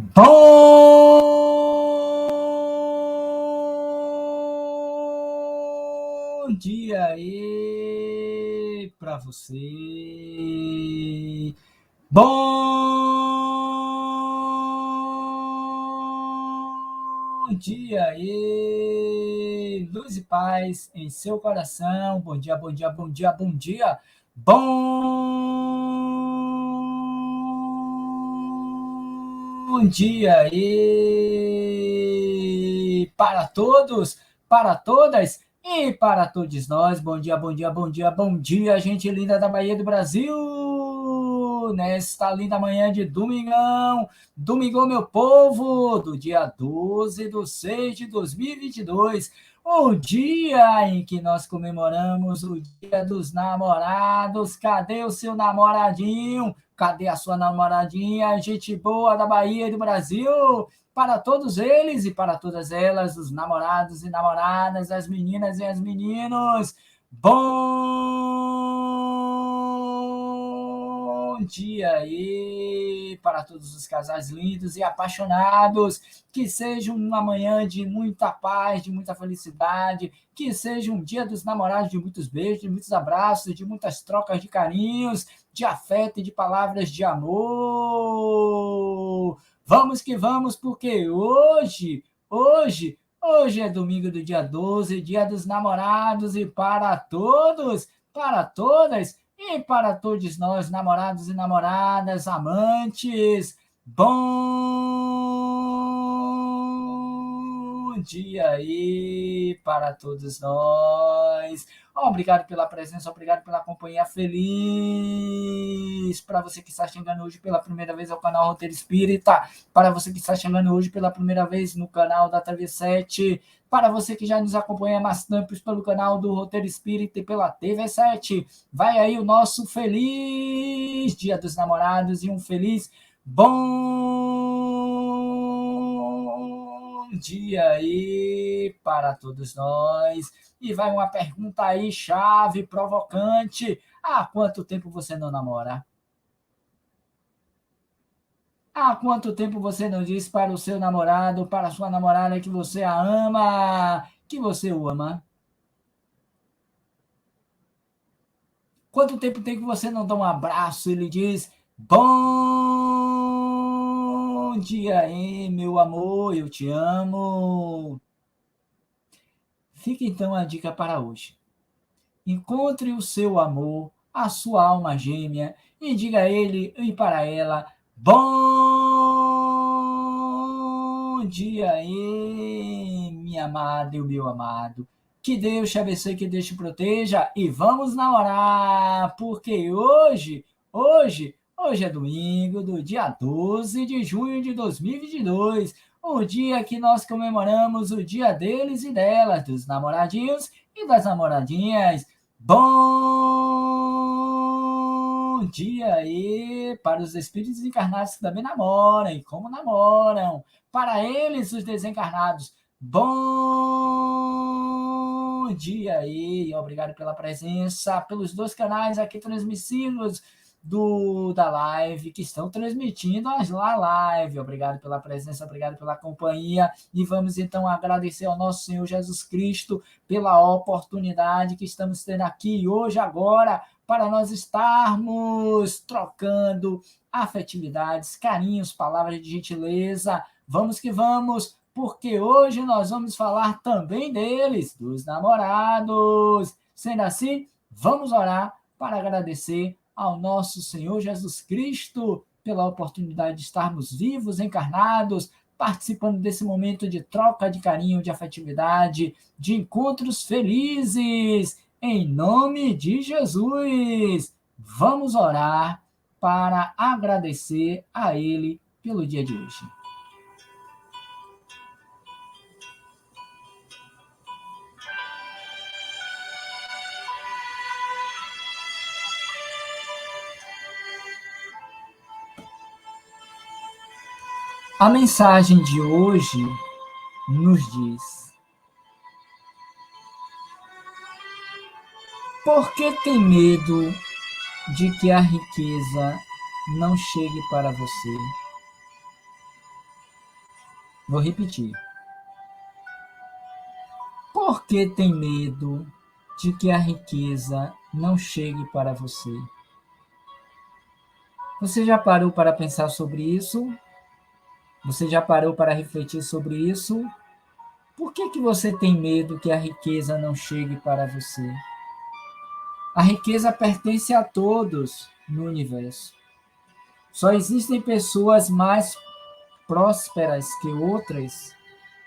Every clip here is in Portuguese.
Bom dia aí para você. Bom dia aí, luz e paz em seu coração. Bom dia, bom dia, bom dia, bom dia. Bom dia aí para todos, para todas e para todos nós. Bom dia, bom dia, bom dia, bom dia, gente linda da Bahia do Brasil. Nesta linda manhã de domingão, domingão, meu povo, do dia 12/6/2022, o dia em que nós comemoramos o Dia dos Namorados. Cadê o seu namoradinho? Cadê a sua namoradinha? Gente boa da Bahia e do Brasil. Para todos eles e para todas elas, os namorados e namoradas, as meninas e as meninos, bom dia aí para todos os casais lindos e apaixonados. Que seja uma manhã de muita paz, de muita felicidade, que seja um dia dos namorados de muitos beijos, de muitos abraços, de muitas trocas de carinhos, de afeto e de palavras de amor. Vamos que vamos, porque hoje é domingo do dia 12, dia dos namorados, e para todos, para todas e para todos nós, namorados e namoradas, amantes, bom dia aí para todos nós. Obrigado pela presença, obrigado pela companhia. Feliz para você que está chegando hoje pela primeira vez ao canal Roteiro Espírita, para você que está chegando hoje pela primeira vez no canal da TV7, para você que já nos acompanha há mais tempo pelo canal do Roteiro Espírita e pela TV7. Vai aí o nosso feliz Dia dos Namorados e um feliz bom dia aí para todos nós. E vai uma pergunta aí, chave, provocante. Há quanto tempo você não namora? Há quanto tempo você não diz para o seu namorado, para a sua namorada que você a ama, que você o ama? Quanto tempo tem que você não dá um abraço e lhe diz: bom dia aí, meu amor, eu te amo. Fica então a dica para hoje. Encontre o seu amor, a sua alma gêmea, e diga a ele e para ela: bom dia aí, minha amada e o meu amado. Que Deus te abençoe, que Deus te proteja, e vamos namorar, porque hoje é domingo do dia 12 de junho de 2022, o dia que nós comemoramos o dia deles e delas, dos namoradinhos e das namoradinhas. Bom dia aí para os espíritos encarnados que também namoram e como namoram. Para eles, os desencarnados, bom dia aí. Obrigado pela presença, pelos dois canais aqui transmissivos da live, que estão transmitindo a live. Obrigado pela presença, obrigado pela companhia. E vamos então agradecer ao nosso Senhor Jesus Cristo pela oportunidade que estamos tendo aqui hoje, agora, para nós estarmos trocando afetividades, carinhos, palavras de gentileza. Vamos que vamos, porque hoje nós vamos falar também deles, dos namorados. Sendo assim, vamos orar para agradecer ao nosso Senhor Jesus Cristo pela oportunidade de estarmos vivos, encarnados, participando desse momento de troca de carinho, de afetividade, de encontros felizes, em nome de Jesus. Vamos orar para agradecer a Ele pelo dia de hoje. A mensagem de hoje nos diz: por que tem medo de que a riqueza não chegue para você? Vou repetir. Por que tem medo de que a riqueza não chegue para você? Você já parou para pensar sobre isso? Você já parou para refletir sobre isso? Por que você tem medo que a riqueza não chegue para você? A riqueza pertence a todos no universo. Só existem pessoas mais prósperas que outras.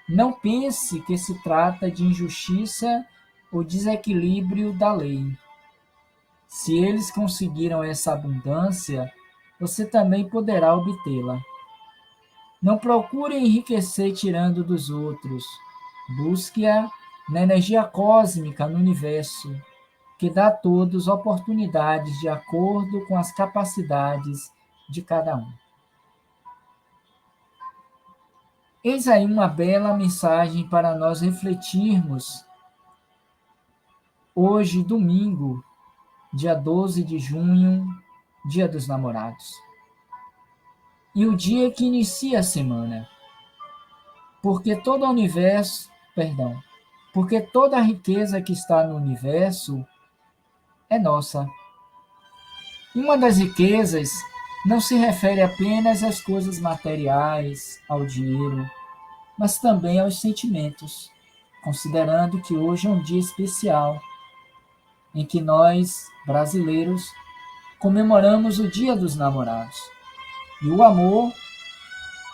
Não pense que se trata de injustiça ou desequilíbrio da lei. Se eles conseguiram essa abundância, você também poderá obtê-la. Não procure enriquecer tirando dos outros. Busque-a na energia cósmica no universo, que dá a todos oportunidades de acordo com as capacidades de cada um. Eis aí uma bela mensagem para nós refletirmos hoje, domingo, dia 12 de junho, dia dos namorados. E o dia que inicia a semana. Porque todo o universo, porque toda a riqueza que está no universo é nossa. E uma das riquezas não se refere apenas às coisas materiais, ao dinheiro, mas também aos sentimentos, considerando que hoje é um dia especial em que nós, brasileiros, comemoramos o Dia dos Namorados. E o amor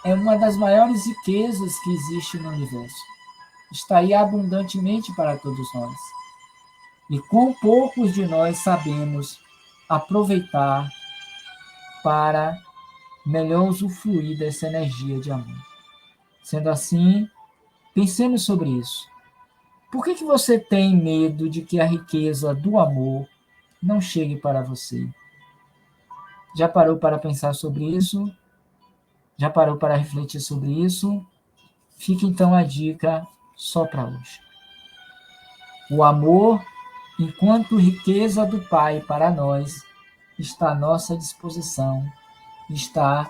é uma das maiores riquezas que existe no universo. Está aí abundantemente para todos nós. E quão poucos de nós sabemos aproveitar para melhor usufruir dessa energia de amor. Sendo assim, pensemos sobre isso. Por que você tem medo de que a riqueza do amor não chegue para você? Já parou para pensar sobre isso? Já parou para refletir sobre isso? Fica então a dica só para hoje. O amor, enquanto riqueza do Pai para nós, está à nossa disposição, está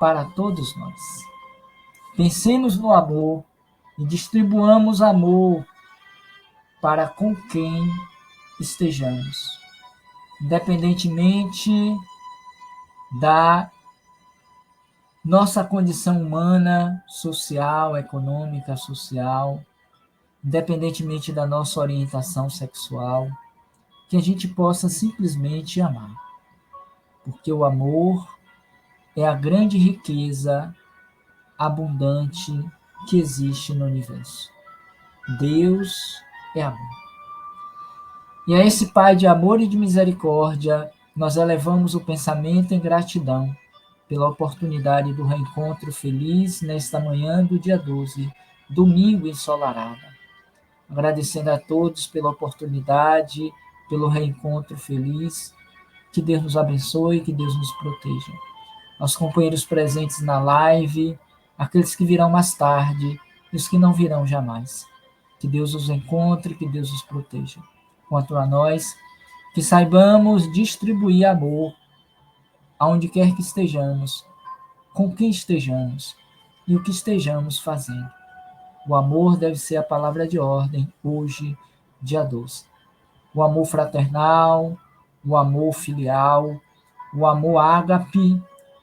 para todos nós. Pensemos no amor e distribuamos amor para com quem estejamos, independentemente da nossa condição humana, social, econômica, social, independentemente da nossa orientação sexual, que a gente possa simplesmente amar. Porque o amor é a grande riqueza abundante que existe no universo. Deus é amor. E a esse Pai de amor e de misericórdia, nós elevamos o pensamento em gratidão pela oportunidade do reencontro feliz nesta manhã do dia 12, domingo ensolarada. Agradecendo a todos pela oportunidade, pelo reencontro feliz. Que Deus nos abençoe, que Deus nos proteja. Aos companheiros presentes na live, aqueles que virão mais tarde e os que não virão jamais. Que Deus os encontre, que Deus os proteja. Quanto a nós, que saibamos distribuir amor aonde quer que estejamos, com quem estejamos e o que estejamos fazendo. O amor deve ser a palavra de ordem hoje, dia 12. O amor fraternal, o amor filial, o amor ágape,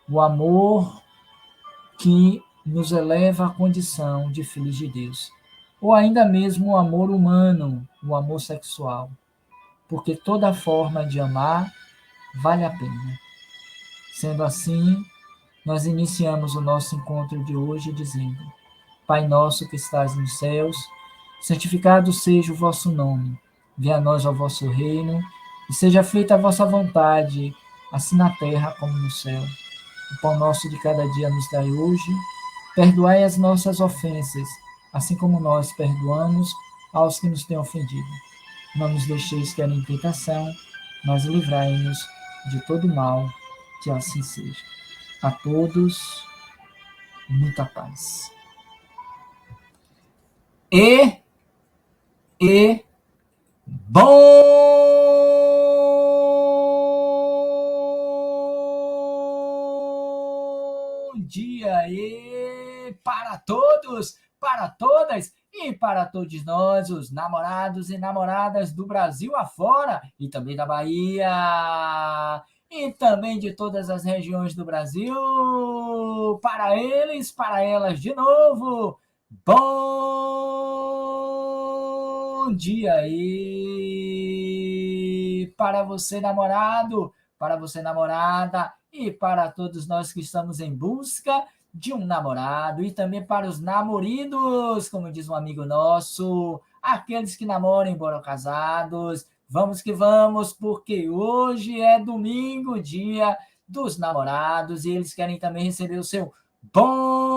o amor que nos eleva à condição de filhos de Deus. Ou ainda mesmo o amor humano, o amor sexual. Porque toda forma de amar vale a pena. Sendo assim, nós iniciamos o nosso encontro de hoje dizendo: Pai nosso que estás nos céus, santificado seja o vosso nome. Venha a nós o vosso reino, e seja feita a vossa vontade, assim na terra como no céu. O pão nosso de cada dia nos dai hoje. Perdoai as nossas ofensas, assim como nós perdoamos aos que nos têm ofendido. Não nos deixeis cair em tentação, mas livrai-nos de todo mal, que assim seja. A todos, muita paz. E bom dia! para todos, para todas e para todos nós, os namorados e namoradas do Brasil afora e também da Bahia e também de todas as regiões do Brasil, para eles, para elas de novo. Bom dia aí para você, namorado, para você, namorada, e para todos nós que estamos em busca de um namorado, e também para os namoridos, como diz um amigo nosso, aqueles que namoram embora casados. Vamos que vamos, porque hoje é domingo, dia dos namorados, e eles querem também receber o seu bom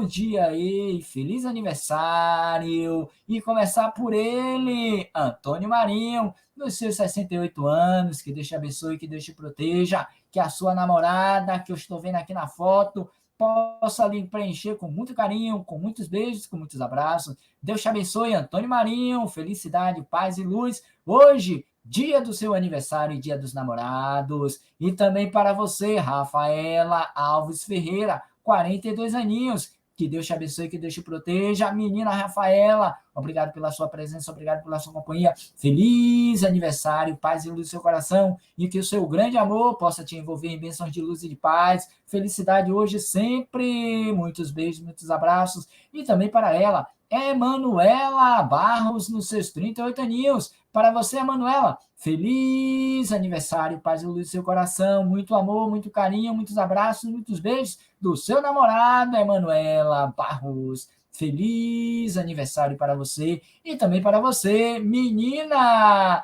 dia aí, feliz aniversário, e começar por ele, Antônio Marinho, nos seus 68 anos, que Deus te abençoe, que Deus te proteja, que a sua namorada, que eu estou vendo aqui na foto, possa lhe preencher com muito carinho, com muitos beijos, com muitos abraços. Deus te abençoe, Antônio Marinho, felicidade, paz e luz. Hoje, dia do seu aniversário e dia dos namorados. E também para você, Rafaela Alves Ferreira, 42 aninhos. Que Deus te abençoe, que Deus te proteja. Menina Rafaela, obrigado pela sua presença, obrigado pela sua companhia. Feliz aniversário, paz e luz no seu coração, e que o seu grande amor possa te envolver em bênçãos de luz e de paz. Felicidade hoje sempre. Muitos beijos, muitos abraços. E também para ela, Emanuela Barros, nos seus 38 aninhos. Para você, Emanuela, feliz aniversário, paz e luz no seu coração, muito amor, muito carinho, muitos abraços, muitos beijos do seu namorado, Emanuela Barros. Feliz aniversário para você e também para você, menina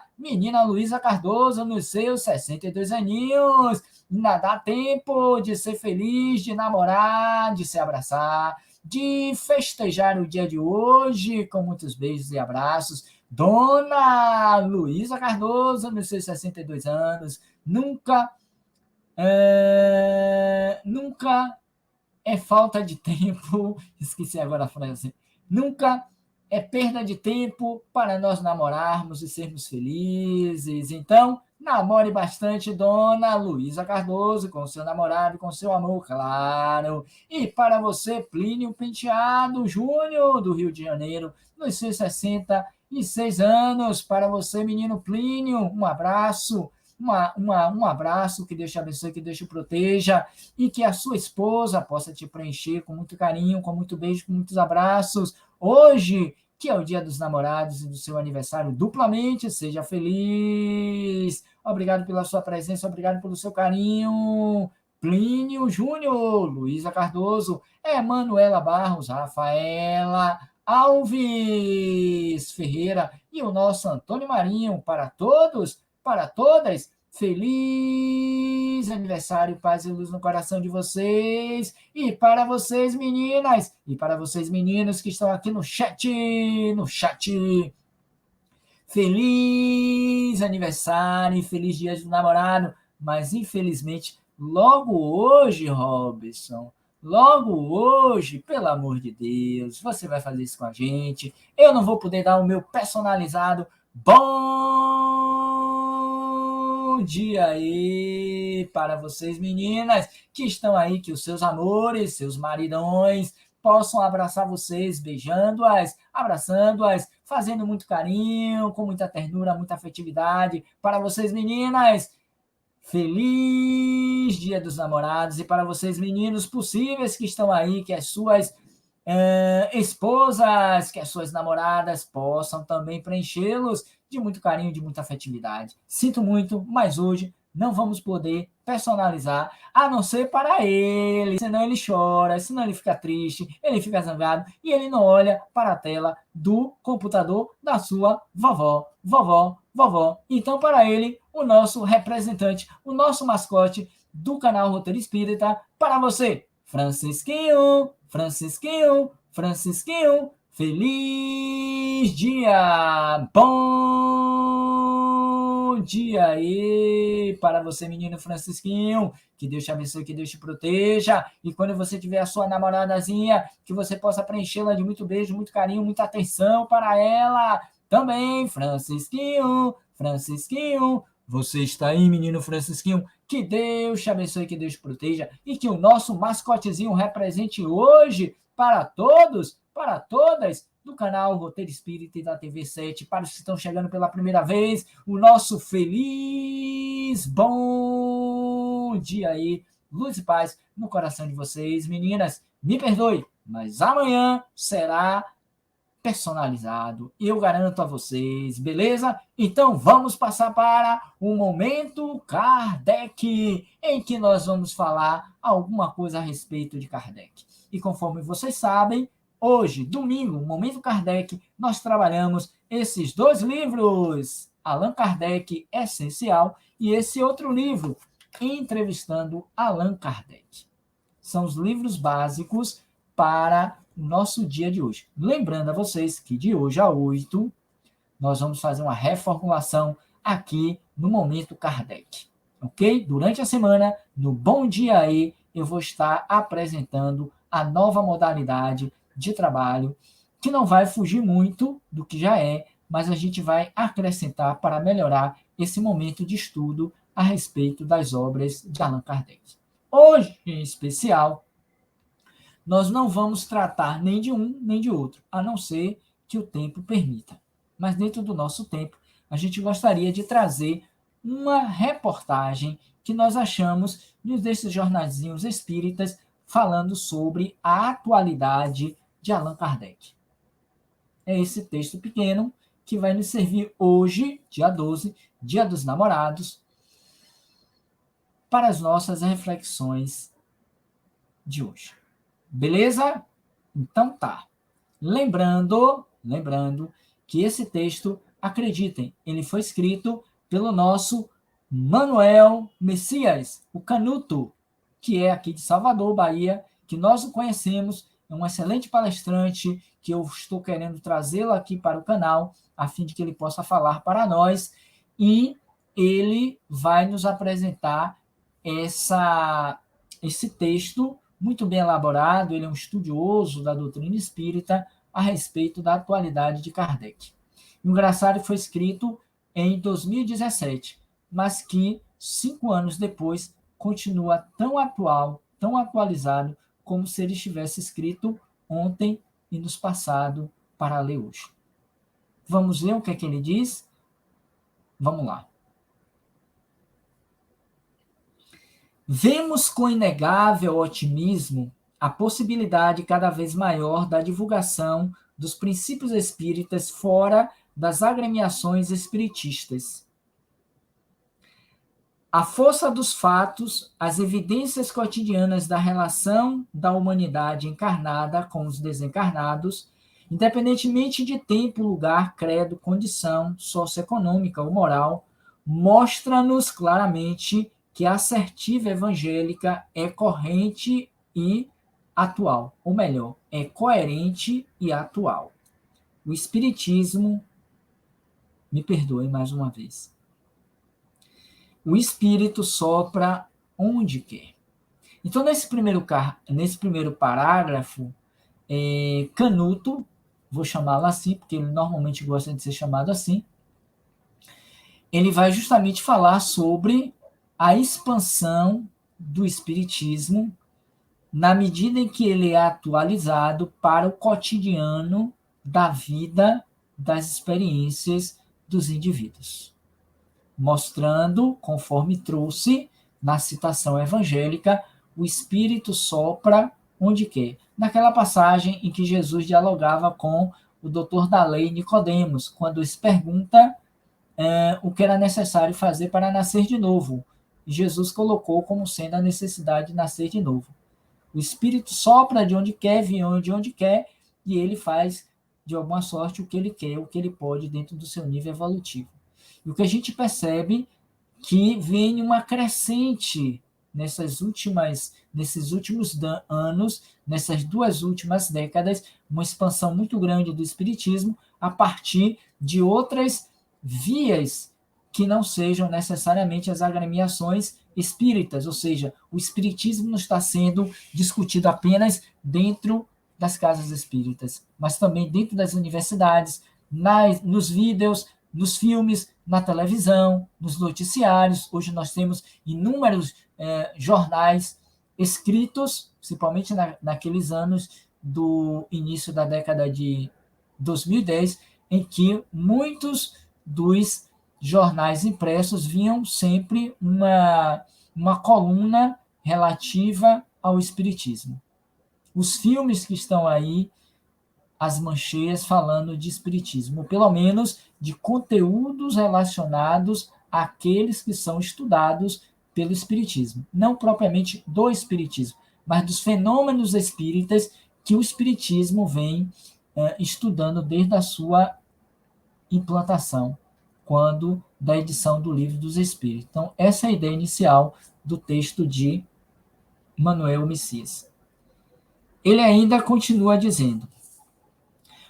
Luísa Cardoso, nos seus 62 aninhos. Ainda dá tempo de ser feliz, de namorar, de se abraçar, de festejar o dia de hoje com muitos beijos e abraços. Dona Luísa Cardoso, nos seus 62 anos, nunca é falta de tempo, esqueci agora a frase, nunca é perda de tempo para nós namorarmos e sermos felizes. Então, namore bastante, Dona Luísa Cardoso, com seu namorado, com seu amor, claro. E para você, Plínio Penteado Júnior, do Rio de Janeiro, nos seus 66 anos, para você, menino Plínio, um abraço, um abraço, que Deus te abençoe, que Deus te proteja, e que a sua esposa possa te preencher com muito carinho, com muito beijo, com muitos abraços. Hoje, que é o dia dos namorados e do seu aniversário duplamente, seja feliz. Obrigado pela sua presença, obrigado pelo seu carinho. Plínio Júnior, Luísa Cardoso, Emanuela Barros, Rafaela Alves Ferreira e o nosso Antônio Marinho, para todos, para todas, feliz aniversário, paz e luz no coração de vocês, e para vocês, meninas, e para vocês, meninos, que estão aqui no chat, feliz aniversário, feliz dia do namorado, mas infelizmente, logo hoje, Robson, logo hoje, pelo amor de Deus, você vai fazer isso com a gente, eu não vou poder dar o meu personalizado bom dia aí para vocês, meninas, que estão aí, que os seus amores, seus maridões, possam abraçar vocês, beijando-as, abraçando-as, fazendo muito carinho, com muita ternura, muita afetividade. Para vocês, meninas, feliz Dia dos Namorados. E para vocês, meninos possíveis que estão aí, que as suas esposas, que as suas namoradas possam também preenchê-los de muito carinho, de muita afetividade. Sinto muito, mas hoje não vamos poder personalizar, a não ser para ele, senão ele chora, senão ele fica triste, ele fica zangado e ele não olha para a tela do computador da sua vovó. Então, para ele, o nosso representante, o nosso mascote do canal Roteiro Espírita, para você, Francisquinho, feliz dia, bom dia aí para você, menino Francisquinho, que Deus te abençoe, que Deus te proteja, e quando você tiver a sua namoradazinha, que você possa preenchê-la de muito beijo, muito carinho, muita atenção para ela, também, Francisquinho, Você está aí, menino Francisquinho? Que Deus te abençoe, que Deus te proteja e que o nosso mascotezinho represente hoje para todos, para todas, do canal Roteiro Espírita e da TV 7, para os que estão chegando pela primeira vez, o nosso feliz bom dia aí, luz e paz no coração de vocês. Meninas, me perdoe, mas amanhã será personalizado, eu garanto a vocês, beleza? Então vamos passar para o Momento Kardec, em que nós vamos falar alguma coisa a respeito de Kardec. E conforme vocês sabem, hoje, domingo, Momento Kardec, nós trabalhamos esses dois livros, Allan Kardec Essencial e esse outro livro, Entrevistando Allan Kardec. São os livros básicos para o nosso dia de hoje. Lembrando a vocês que de hoje a 8, nós vamos fazer uma reformulação aqui no Momento Kardec. Ok? Durante a semana, no Bom Dia Aí, eu vou estar apresentando a nova modalidade de trabalho, que não vai fugir muito do que já é, mas a gente vai acrescentar para melhorar esse momento de estudo a respeito das obras de Allan Kardec. Hoje, em especial, nós não vamos tratar nem de um nem de outro, a não ser que o tempo permita. Mas dentro do nosso tempo, a gente gostaria de trazer uma reportagem que nós achamos nos desses jornalzinhos espíritas falando sobre a atualidade de Allan Kardec. É esse texto pequeno que vai nos servir hoje, dia 12, Dia dos Namorados, para as nossas reflexões de hoje. Beleza? Então tá. Lembrando que esse texto, acreditem, ele foi escrito pelo nosso Manuel Messias, o Canuto, que é aqui de Salvador, Bahia, que nós o conhecemos, é um excelente palestrante, que eu estou querendo trazê-lo aqui para o canal, a fim de que ele possa falar para nós, e ele vai nos apresentar esse texto muito bem elaborado. Ele é um estudioso da doutrina espírita a respeito da atualidade de Kardec. O engraçado foi escrito em 2017, mas que 5 anos depois continua tão atual, tão atualizado, como se ele estivesse escrito ontem e nos passado para ler hoje. Vamos ver o que é que ele diz? Vamos lá. Vemos com inegável otimismo a possibilidade cada vez maior da divulgação dos princípios espíritas fora das agremiações espiritistas. A força dos fatos, as evidências cotidianas da relação da humanidade encarnada com os desencarnados, independentemente de tempo, lugar, credo, condição socioeconômica ou moral, mostra-nos claramente que a assertiva evangélica é corrente e atual, ou melhor, é coerente e atual. O Espiritismo, me perdoe mais uma vez, o Espírito sopra onde quer. Então, nesse primeiro parágrafo, Canuto, vou chamá-lo assim, porque ele normalmente gosta de ser chamado assim, ele vai justamente falar sobre a expansão do Espiritismo na medida em que ele é atualizado para o cotidiano da vida, das experiências dos indivíduos. Mostrando, conforme trouxe na citação evangélica, o Espírito sopra onde quer. Naquela passagem em que Jesus dialogava com o doutor da lei Nicodemos, quando se pergunta o que era necessário fazer para nascer de novo. Jesus colocou como sendo a necessidade de nascer de novo. O Espírito sopra de onde quer, vem de onde quer, e ele faz, de alguma sorte, o que ele quer, o que ele pode, dentro do seu nível evolutivo. E o que a gente percebe que vem uma crescente nesses últimos anos, nessas 2 últimas décadas, uma expansão muito grande do Espiritismo a partir de outras vias que não sejam necessariamente as agremiações espíritas, ou seja, o espiritismo não está sendo discutido apenas dentro das casas espíritas, mas também dentro das universidades, nos vídeos, nos filmes, na televisão, nos noticiários. Hoje nós temos inúmeros jornais escritos, principalmente naqueles anos do início da década de 2010, em que muitos dos jornais impressos vinham sempre uma coluna relativa ao espiritismo. Os filmes que estão aí, as manchetes falando de espiritismo, ou pelo menos de conteúdos relacionados àqueles que são estudados pelo espiritismo. Não propriamente do espiritismo, mas dos fenômenos espíritas que o espiritismo vem estudando desde a sua implantação, quando da edição do Livro dos Espíritos. Então, essa é a ideia inicial do texto de Manuel Messias. Ele ainda continua dizendo: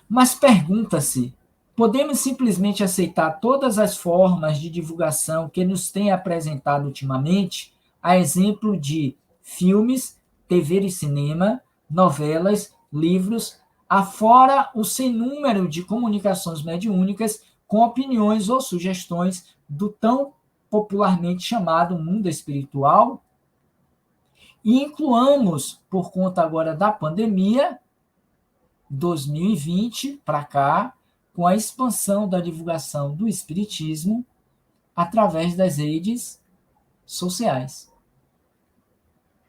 mas pergunta-se, podemos simplesmente aceitar todas as formas de divulgação que nos têm apresentado ultimamente, a exemplo de filmes, TV e cinema, novelas, livros, afora o sem número de comunicações mediúnicas com opiniões ou sugestões do tão popularmente chamado mundo espiritual? E incluamos, por conta agora da pandemia, 2020 para cá, com a expansão da divulgação do espiritismo através das redes sociais,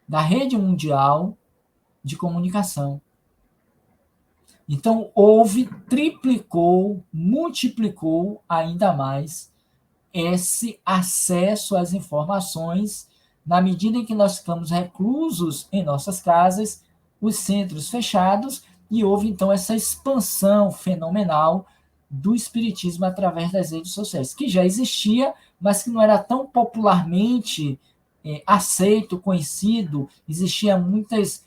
da rede mundial de comunicação. Então, triplicou, multiplicou ainda mais esse acesso às informações, na medida em que nós ficamos reclusos em nossas casas, os centros fechados, e houve, então, essa expansão fenomenal do espiritismo através das redes sociais, que já existia, mas que não era tão popularmente aceito, conhecido, existiam muitas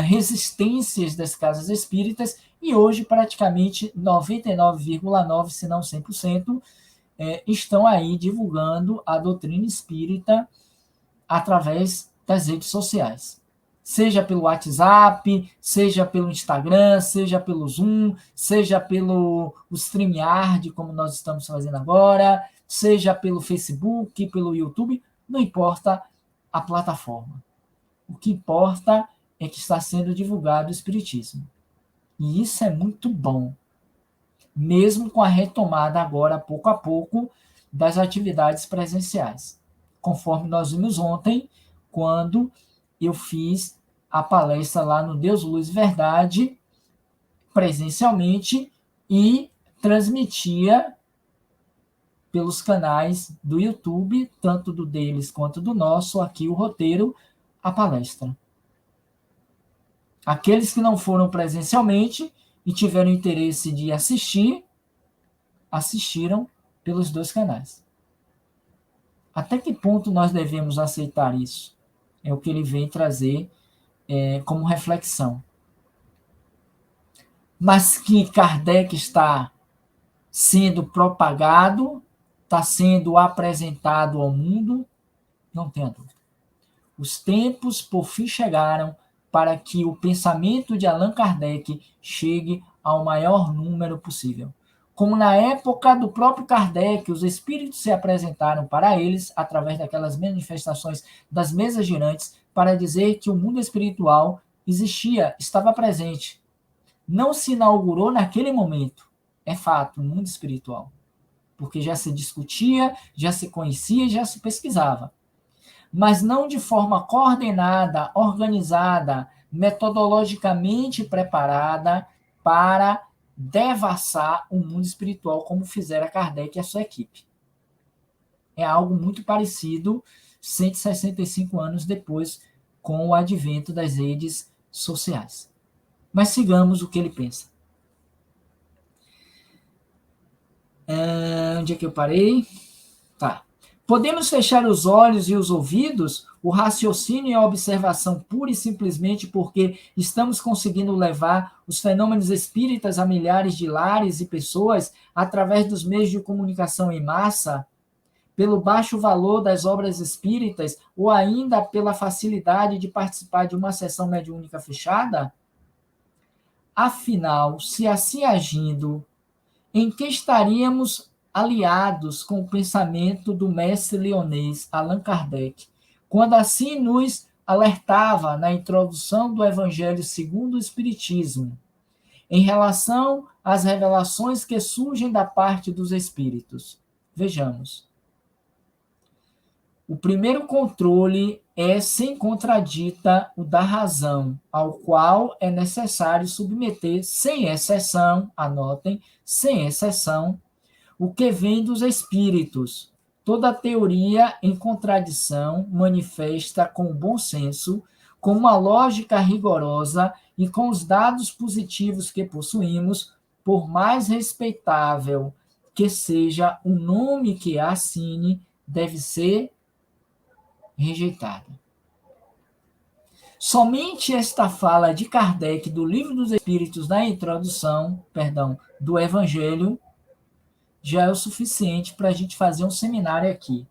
resistências das casas espíritas, e hoje praticamente 99,9%, se não 100%, estão aí divulgando a doutrina espírita através das redes sociais. Seja pelo WhatsApp, seja pelo Instagram, seja pelo Zoom, seja pelo StreamYard, como nós estamos fazendo agora, seja pelo Facebook, pelo YouTube, não importa a plataforma. O que importa é que está sendo divulgado o Espiritismo. E isso é muito bom, mesmo com a retomada agora, pouco a pouco, das atividades presenciais. Conforme nós vimos ontem, quando eu fiz a palestra lá no Deus, Luz e Verdade, presencialmente, e transmitia pelos canais do YouTube, tanto do deles quanto do nosso, aqui o roteiro, a palestra. Aqueles que não foram presencialmente e tiveram interesse de assistir, assistiram pelos dois canais. Até que ponto nós devemos aceitar isso? É o que ele vem trazer como reflexão. Mas que Kardec está sendo propagado, está sendo apresentado ao mundo, não tenha dúvida. Os tempos, por fim, chegaram para que o pensamento de Allan Kardec chegue ao maior número possível. Como na época do próprio Kardec, os espíritos se apresentaram para eles, através daquelas manifestações das mesas girantes, para dizer que o mundo espiritual existia, estava presente. Não se inaugurou naquele momento, é fato, o mundo espiritual. Porque já se discutia, já se conhecia, já se pesquisava. Mas não de forma coordenada, organizada, metodologicamente preparada para devassar o mundo espiritual, como fizera Kardec e a sua equipe. É algo muito parecido 165 anos depois, com o advento das redes sociais. Mas sigamos o que ele pensa. Onde é que eu parei? Tá. Podemos fechar os olhos e os ouvidos, o raciocínio e a observação pura e simplesmente porque estamos conseguindo levar os fenômenos espíritas a milhares de lares e pessoas através dos meios de comunicação em massa, pelo baixo valor das obras espíritas ou ainda pela facilidade de participar de uma sessão mediúnica fechada? Afinal, se assim agindo, em que estaríamos aliados com o pensamento do mestre leonês Allan Kardec, quando assim nos alertava na introdução do Evangelho segundo o Espiritismo, em relação às revelações que surgem da parte dos espíritos. Vejamos. O primeiro controle é, sem contradita, o da razão, ao qual é necessário submeter, sem exceção, anotem, sem exceção, o que vem dos espíritos. Toda teoria em contradição manifesta com bom senso, com uma lógica rigorosa e com os dados positivos que possuímos, por mais respeitável que seja o nome que a assine, deve ser rejeitada. Somente esta fala de Kardec do Livro dos Espíritos na introdução, do Evangelho, já é o suficiente para a gente fazer um seminário aqui,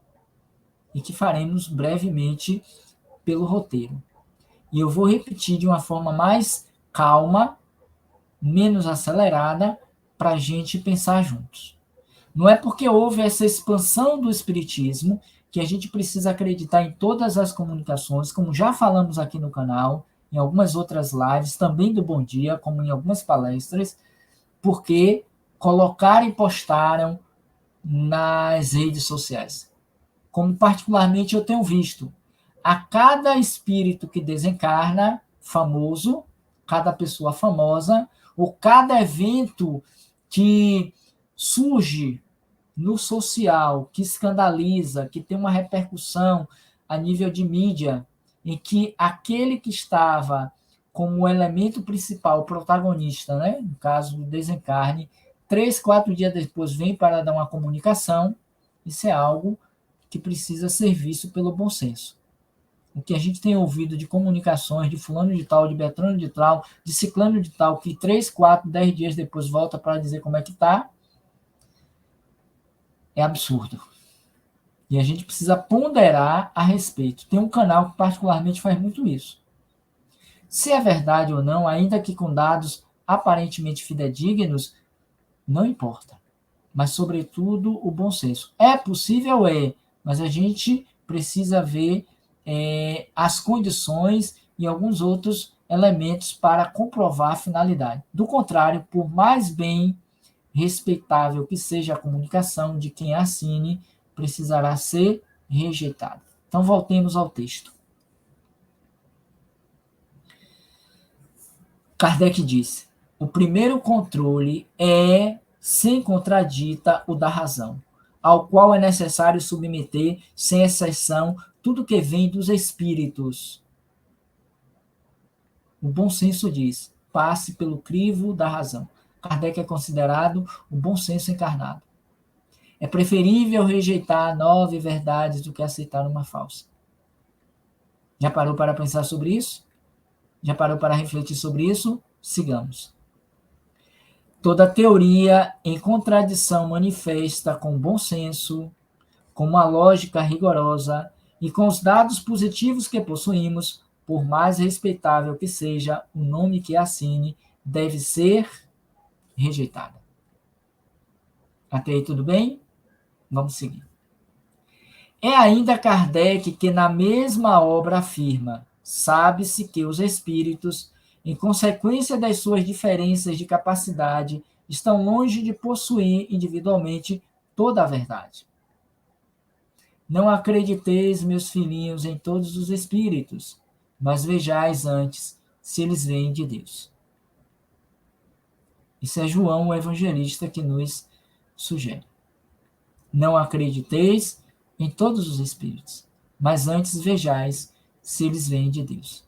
e que faremos brevemente pelo roteiro. E eu vou repetir de uma forma mais calma, menos acelerada, para a gente pensar juntos. Não é porque houve essa expansão do Espiritismo que a gente precisa acreditar em todas as comunicações, como já falamos aqui no canal, em algumas outras lives, também do Bom Dia, como em algumas palestras, porque colocaram e postaram nas redes sociais. Como particularmente eu tenho visto, a cada espírito que desencarna, famoso, cada pessoa famosa, ou cada evento que surge no social, que escandaliza, que tem uma repercussão a nível de mídia, em que aquele que estava como elemento principal, protagonista, né, no caso do desencarne, 3, 4 dias depois vem para dar uma comunicação, isso é algo que precisa ser visto pelo bom senso. O que a gente tem ouvido de comunicações de fulano de tal, de Beltrano de tal, de ciclano de tal, que 3, 4, 10 dias depois volta para dizer como é que está, é absurdo. E a gente precisa ponderar a respeito. Tem um canal que particularmente faz muito isso. Se é verdade ou não, ainda que com dados aparentemente fidedignos, não importa. Mas, sobretudo, o bom senso. É possível? É. Mas a gente precisa ver as condições e alguns outros elementos para comprovar a finalidade. Do contrário, por mais bem respeitável que seja a comunicação de quem assine, precisará ser rejeitada. Então, voltemos ao texto. Kardec disse: o primeiro controle é, sem contradita, o da razão, ao qual é necessário submeter, sem exceção, tudo que vem dos espíritos. O bom senso diz: passe pelo crivo da razão. Kardec é considerado o bom senso encarnado. É preferível rejeitar 9 verdades do que aceitar uma falsa. Já parou para pensar sobre isso? Já parou para refletir sobre isso? Sigamos. Toda teoria em contradição manifesta com bom senso, com uma lógica rigorosa e com os dados positivos que possuímos, por mais respeitável que seja o nome que assine, deve ser rejeitada. Até aí tudo bem? Vamos seguir. É ainda Kardec que na mesma obra afirma: sabe-se que os espíritos, em consequência das suas diferenças de capacidade, estão longe de possuir individualmente toda a verdade. Não acrediteis, meus filhinhos, em todos os espíritos, mas vejais antes se eles vêm de Deus. Isso é João, o evangelista, que nos sugere. Não acrediteis em todos os espíritos, mas antes vejais se eles vêm de Deus.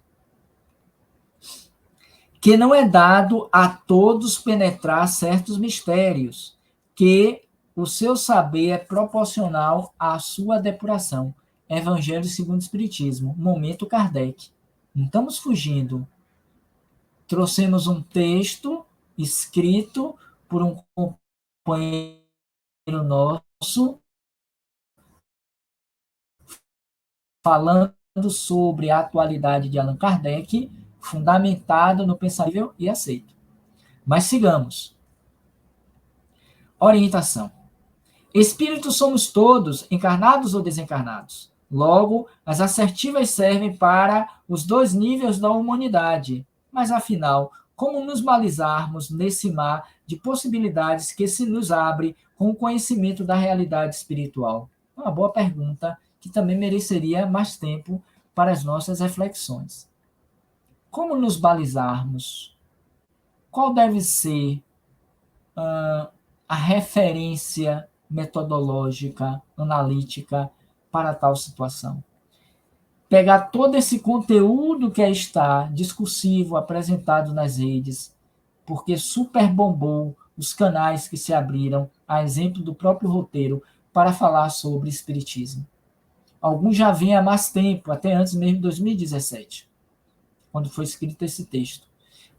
Que não é dado a todos penetrar certos mistérios, que o seu saber é proporcional à sua depuração. Evangelho segundo o Espiritismo, momento Kardec. Não estamos fugindo. Trouxemos um texto escrito por um companheiro nosso, falando sobre a atualidade de Allan Kardec, fundamentado no pensamento e aceito. Mas sigamos. Orientação. Espíritos somos todos, encarnados ou desencarnados. Logo, as assertivas servem para os dois níveis da humanidade. Mas, afinal, como nos balizarmos nesse mar de possibilidades que se nos abre com o conhecimento da realidade espiritual? Uma boa pergunta que também mereceria mais tempo para as nossas reflexões. Como nos balizarmos? Qual deve ser a referência metodológica, analítica para tal situação? Pegar todo esse conteúdo que está discursivo, apresentado nas redes, porque super bombou os canais que se abriram, a exemplo do próprio roteiro, para falar sobre espiritismo. Alguns já vêm há mais tempo, até antes mesmo de 2017, quando foi escrito esse texto.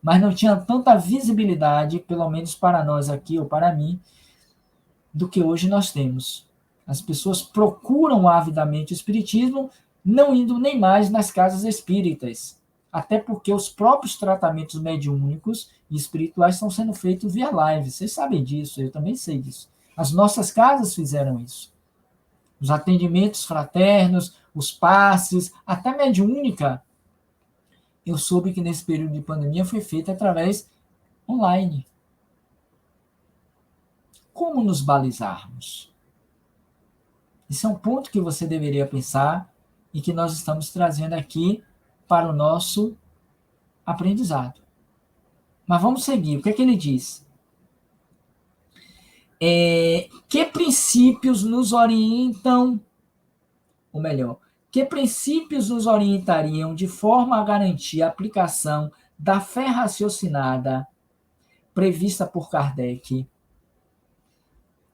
Mas não tinha tanta visibilidade, pelo menos para nós aqui, ou para mim, do que hoje nós temos. As pessoas procuram avidamente o espiritismo, não indo nem mais nas casas espíritas, até porque os próprios tratamentos mediúnicos e espirituais estão sendo feitos via live. Vocês sabem disso, eu também sei disso. As nossas casas fizeram isso. Os atendimentos fraternos, os passes, até mediúnica, eu soube que nesse período de pandemia foi feita através online. Como nos balizarmos? Esse é um ponto que você deveria pensar e que nós estamos trazendo aqui para o nosso aprendizado. Mas vamos seguir. O que é que ele diz? Que princípios nos orientam, ou melhor, que princípios nos orientariam de forma a garantir a aplicação da fé raciocinada prevista por Kardec?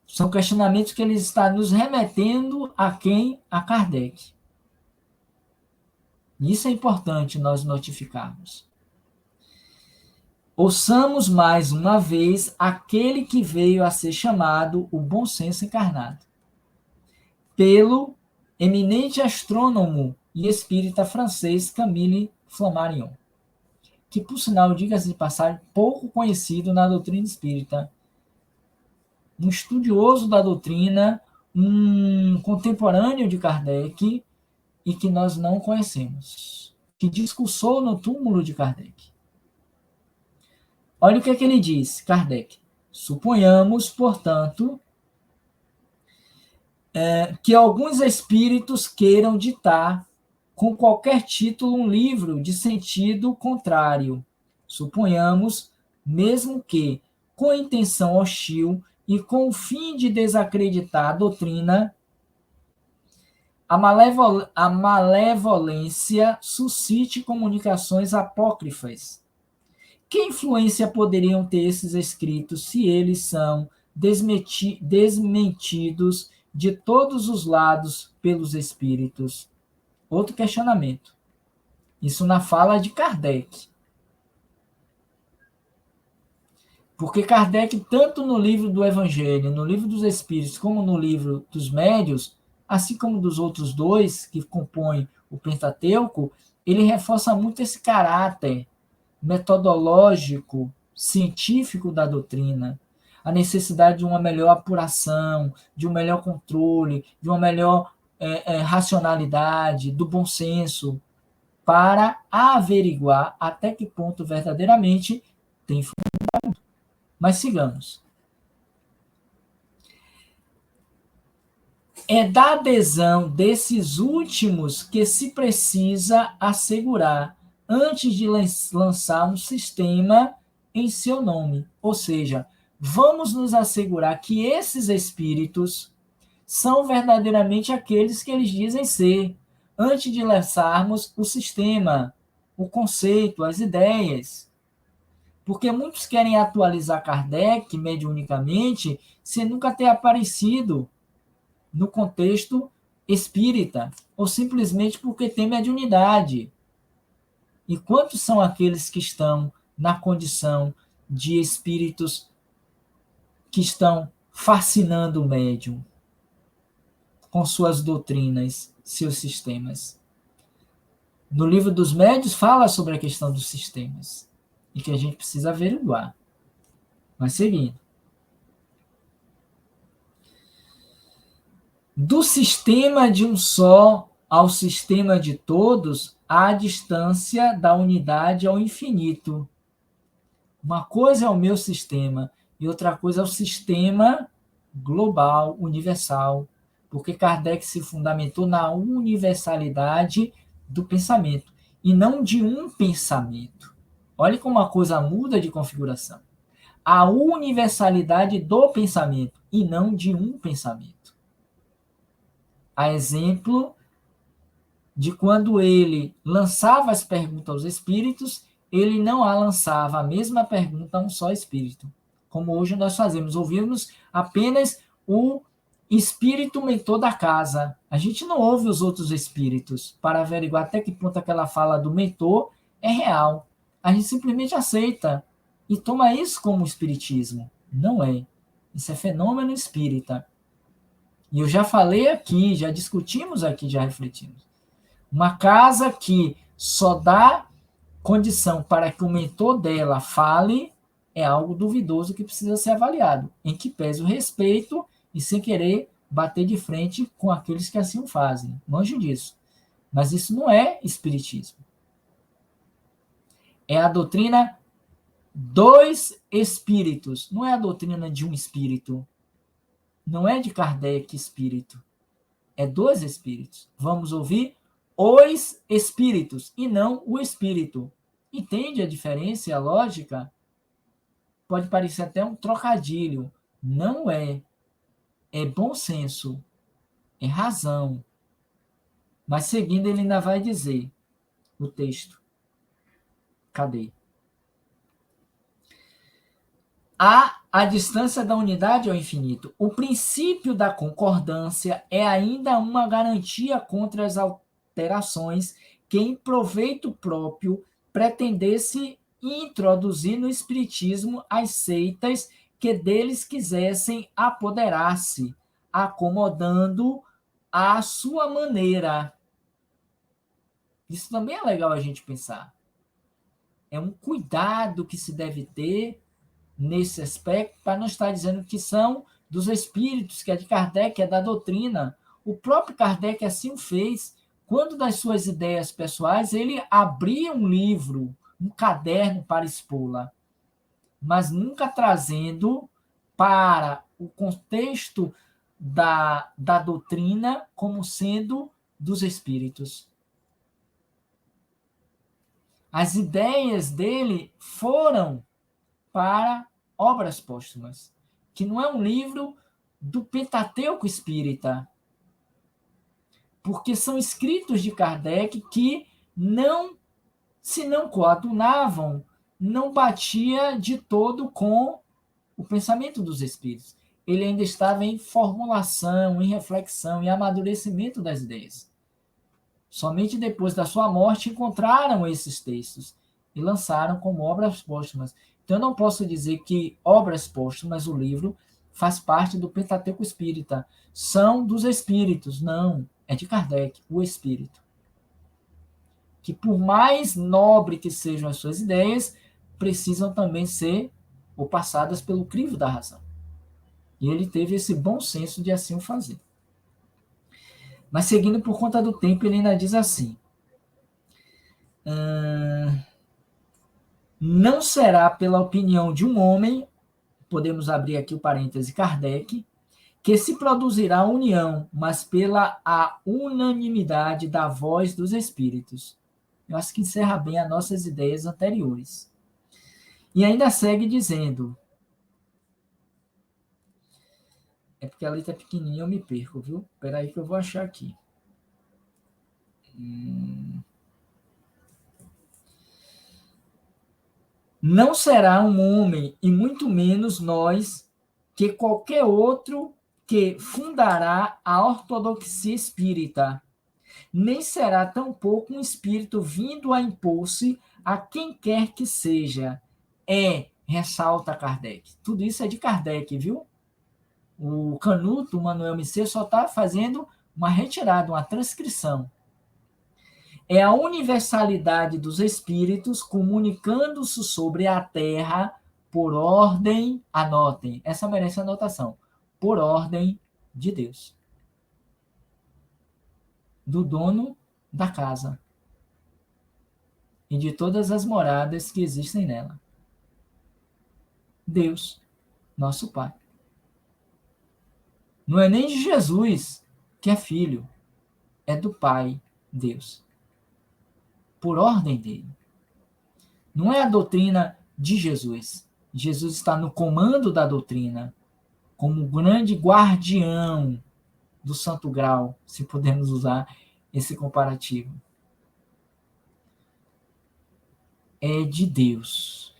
São questionamentos que ele está nos remetendo a quem? A Kardec. Isso é importante nós notificarmos. Ouçamos mais uma vez aquele que veio a ser chamado o bom senso encarnado, pelo eminente astrônomo e espírita francês Camille Flammarion, que, por sinal, diga-se de passagem, pouco conhecido na doutrina espírita. Um estudioso da doutrina, um contemporâneo de Kardec, e que nós não conhecemos, que discursou no túmulo de Kardec. Olha o que é que ele diz, Kardec. Suponhamos, portanto, que alguns espíritos queiram ditar com qualquer título um livro de sentido contrário. Suponhamos, mesmo que, com intenção hostil e com o fim de desacreditar a doutrina, a malevolência suscite comunicações apócrifas. Que influência poderiam ter esses escritos se eles são desmentidos de todos os lados pelos espíritos? Outro questionamento. Isso na fala de Kardec. Porque Kardec, tanto no livro do Evangelho, no livro dos Espíritos, como no livro dos Médiuns, assim como dos outros dois que compõem o Pentateuco, ele reforça muito esse caráter metodológico, científico da doutrina, a necessidade de uma melhor apuração, de um melhor controle, de uma melhor racionalidade, do bom senso, para averiguar até que ponto verdadeiramente tem fundamento. Mas sigamos. É da adesão desses últimos que se precisa assegurar antes de lançar um sistema em seu nome. Ou seja, vamos nos assegurar que esses espíritos são verdadeiramente aqueles que eles dizem ser, antes de lançarmos o sistema, o conceito, as ideias. Porque muitos querem atualizar Kardec mediunicamente sem nunca ter aparecido no contexto espírita, ou simplesmente porque tem mediunidade. E quantos são aqueles que estão na condição de espíritos que estão fascinando o médium com suas doutrinas, seus sistemas? No livro dos médiuns fala sobre a questão dos sistemas e que a gente precisa averiguar. Mas seguindo. Do sistema de um só ao sistema de todos, há a distância da unidade ao infinito. Uma coisa é o meu sistema e outra coisa é o sistema global, universal, porque Kardec se fundamentou na universalidade do pensamento e não de um pensamento. Olha como a coisa muda de configuração. A universalidade do pensamento e não de um pensamento. A exemplo de quando ele lançava as perguntas aos espíritos, ele não a lançava a mesma pergunta a um só espírito, como hoje nós fazemos, ouvimos apenas o espírito mentor da casa. A gente não ouve os outros espíritos para averiguar até que ponto aquela fala do mentor é real. A gente simplesmente aceita e toma isso como espiritismo. Não é. Isso é fenômeno espírita. E eu já falei aqui, já discutimos aqui, já refletimos. Uma casa que só dá condição para que o mentor dela fale é algo duvidoso que precisa ser avaliado, em que pese o respeito e sem querer bater de frente com aqueles que assim o fazem. Longe disso. Mas isso não é espiritismo. É a doutrina dos espíritos, não é a doutrina de um espírito. Não é de Kardec espírito. É dos espíritos. Vamos ouvir os espíritos e não o espírito. Entende a diferença e a lógica? Pode parecer até um trocadilho. Não é. É bom senso. É razão. Mas seguindo, ele ainda vai dizer o texto. Cadê? Há a distância da unidade ao infinito. O princípio da concordância é ainda uma garantia contra as alterações que, em proveito próprio, pretendesse introduzir no espiritismo as seitas que deles quisessem apoderar-se, acomodando à sua maneira. Isso também é legal a gente pensar. É um cuidado que se deve ter nesse aspecto, para não estar dizendo que são dos espíritos, que é de Kardec, que é da doutrina. O próprio Kardec assim o fez. Quando das suas ideias pessoais, ele abria um livro, um caderno para expô-la, mas nunca trazendo para o contexto da doutrina como sendo dos espíritos. As ideias dele foram para Obras Póstumas, que não é um livro do Pentateuco Espírita, porque são escritos de Kardec que não, se não coadunavam, não batia de todo com o pensamento dos espíritos. Ele ainda estava em formulação, em reflexão, em amadurecimento das ideias. Somente depois da sua morte encontraram esses textos e lançaram como obras póstumas. Então, eu não posso dizer que Obras Póstumas, o livro, faz parte do Pentateuco Espírita. São dos espíritos. Não, é de Kardec, o espírito. Que por mais nobre que sejam as suas ideias, precisam também ser ou passadas pelo crivo da razão. E ele teve esse bom senso de assim o fazer. Mas seguindo por conta do tempo, ele ainda diz assim: não será pela opinião de um homem, podemos abrir aqui o parêntese Kardec, que se produzirá a união, mas pela a unanimidade da voz dos espíritos. Eu acho que encerra bem as nossas ideias anteriores. E ainda segue dizendo, é porque a letra é pequenininha, eu me perco, viu? Espera aí que eu vou achar aqui. Não será um homem, e muito menos nós, que qualquer outro que fundará a ortodoxia espírita, nem será tampouco um espírito vindo a impor-se a quem quer que seja. Ressalta Kardec. Tudo isso é de Kardec, viu? O Canuto, o Manuel Messias, só está fazendo uma retirada, uma transcrição. É a universalidade dos espíritos comunicando-se sobre a Terra por ordem, anotem, essa merece anotação, por ordem de Deus. do dono da casa e de todas as moradas que existem nela. Deus, nosso Pai. Não é nem de Jesus, que é filho, é do Pai, Deus, por ordem dele. Não é a doutrina de Jesus. Jesus está no comando da doutrina, como grande guardião do Santo Grau, se podemos usar esse comparativo. É de Deus,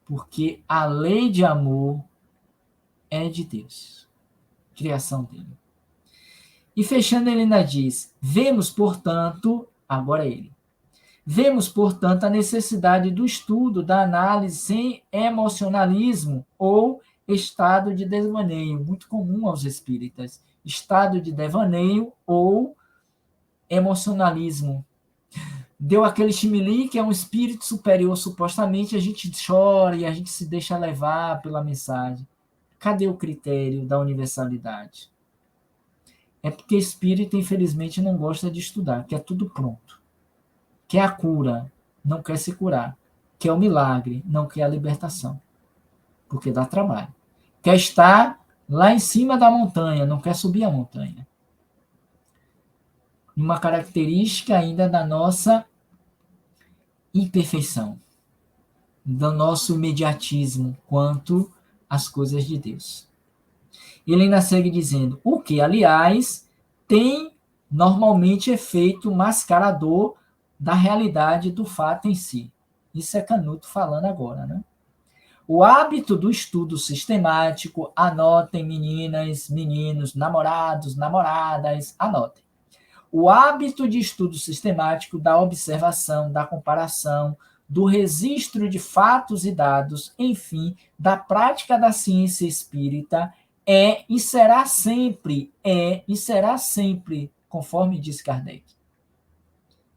porque a lei de amor é de Deus, criação dele. E fechando, ele ainda diz: vemos, portanto, agora ele, vemos, portanto, a necessidade do estudo, da análise sem emocionalismo ou estado de devaneio, muito comum aos espíritas. Estado de devaneio ou emocionalismo. Deu aquele chimili que é um espírito superior, supostamente, a gente chora e a gente se deixa levar pela mensagem. Cadê o critério da universalidade? É porque espírito, infelizmente, não gosta de estudar, quer tudo pronto. Quer a cura, não quer se curar. Quer o milagre, não quer a libertação, porque dá trabalho. Quer estar lá em cima da montanha, não quer subir a montanha. Uma característica ainda da nossa imperfeição, do nosso imediatismo quanto às coisas de Deus. Ele ainda segue dizendo: o que, aliás, tem normalmente efeito mascarador da realidade do fato em si. Isso é Canuto falando agora, né? O hábito do estudo sistemático, anotem, meninas, meninos, namorados, namoradas, anotem. O hábito de estudo sistemático da observação, da comparação, do registro de fatos e dados, enfim, da prática da ciência espírita é e será sempre, conforme diz Kardec.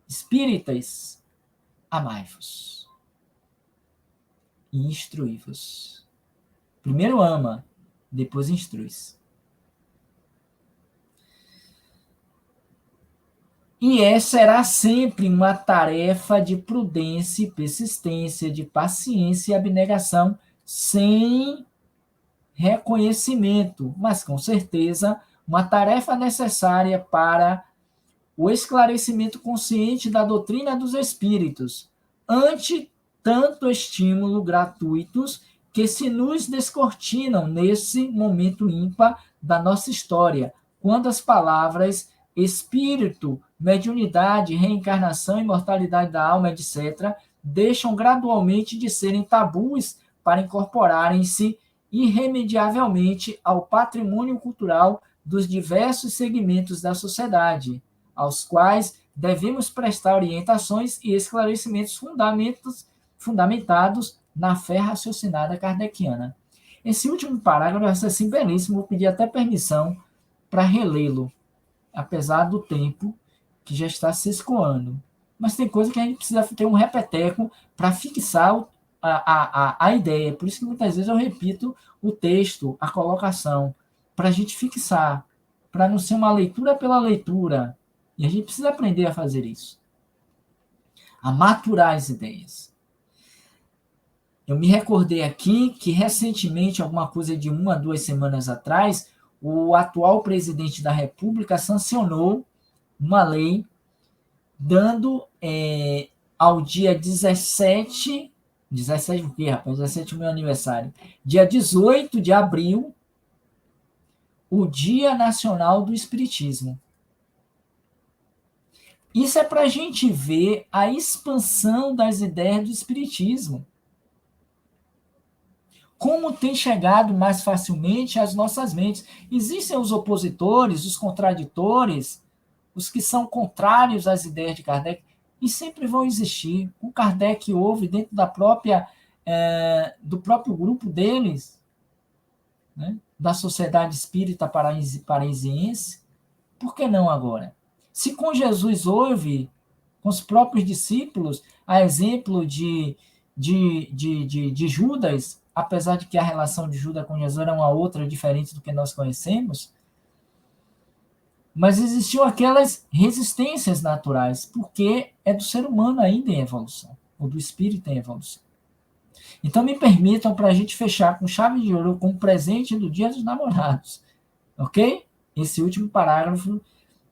Espíritas, amai-vos e instruí-vos. Primeiro ama, depois instrui-se. E será sempre uma tarefa de prudência e persistência, de paciência e abnegação, sem reconhecimento, mas com certeza uma tarefa necessária para o esclarecimento consciente da doutrina dos espíritos, ante tanto estímulo gratuitos que se nos descortinam nesse momento ímpar da nossa história, quando as palavras espírito, mediunidade, reencarnação, imortalidade da alma, etc., deixam gradualmente de serem tabus para incorporarem-se irremediavelmente ao patrimônio cultural dos diversos segmentos da sociedade, aos quais devemos prestar orientações e esclarecimentos fundamentados na fé raciocinada kardeciana. Esse último parágrafo é assim belíssimo, vou pedir até permissão para relê-lo, apesar do tempo que já está se escoando. Mas tem coisa que a gente precisa ter um repeteco para fixar a ideia. Por isso que muitas vezes eu repito o texto, a colocação, para a gente fixar, para não ser uma leitura pela leitura. E a gente precisa aprender a fazer isso. A maturar as ideias. Eu me recordei aqui que recentemente, alguma coisa de 1 a 2 semanas atrás, o atual presidente da República sancionou uma lei dando ao dia 17 o quê, rapaz? 17 é o meu aniversário. Dia 18 de abril, o Dia Nacional do Espiritismo. Isso é para a gente ver a expansão das ideias do espiritismo. Como tem chegado mais facilmente às nossas mentes. Existem os opositores, os contraditores, os que são contrários às ideias de Kardec, e sempre vão existir. O Kardec houve dentro da do próprio grupo deles, né, da Sociedade Espírita Parisiense. Por que não agora? Se com Jesus houve, com os próprios discípulos, a exemplo de Judas, apesar de que a relação de Judas com Jesus era uma outra diferente do que nós conhecemos, Mas existiam aquelas resistências naturais, porque é do ser humano ainda em evolução, ou do espírito em evolução. Então, me permitam, para a gente fechar com chave de ouro, com o presente do Dia dos Namorados, ok? Esse último parágrafo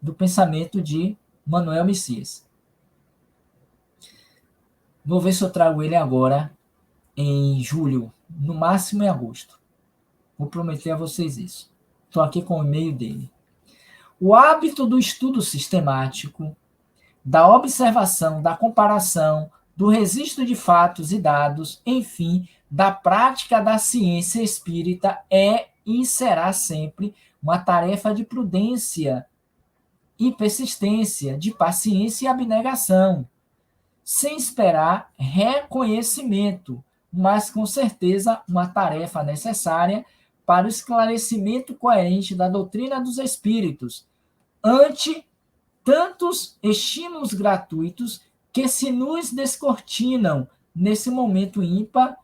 do pensamento de Manuel Messias. Vou ver se eu trago ele agora em julho, no máximo em agosto. Vou prometer a vocês isso. Estou aqui com o e-mail dele. O hábito do estudo sistemático, da observação, da comparação, do registro de fatos e dados, enfim, da prática da ciência espírita é e será sempre uma tarefa de prudência e persistência, de paciência e abnegação, sem esperar reconhecimento, mas com certeza uma tarefa necessária para o esclarecimento coerente da doutrina dos espíritos, ante tantos estímulos gratuitos que se nos descortinam nesse momento ímpar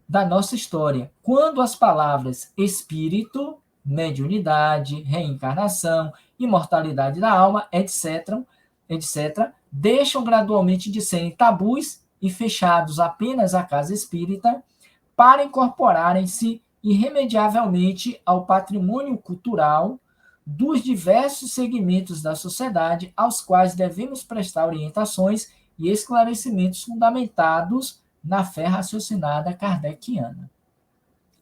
da nossa história, quando as palavras espírito, mediunidade, reencarnação, imortalidade da alma, etc., deixam gradualmente de serem tabus e fechados apenas à casa espírita para incorporarem-se irremediavelmente ao patrimônio cultural dos diversos segmentos da sociedade aos quais devemos prestar orientações e esclarecimentos fundamentados na fé raciocinada kardeciana.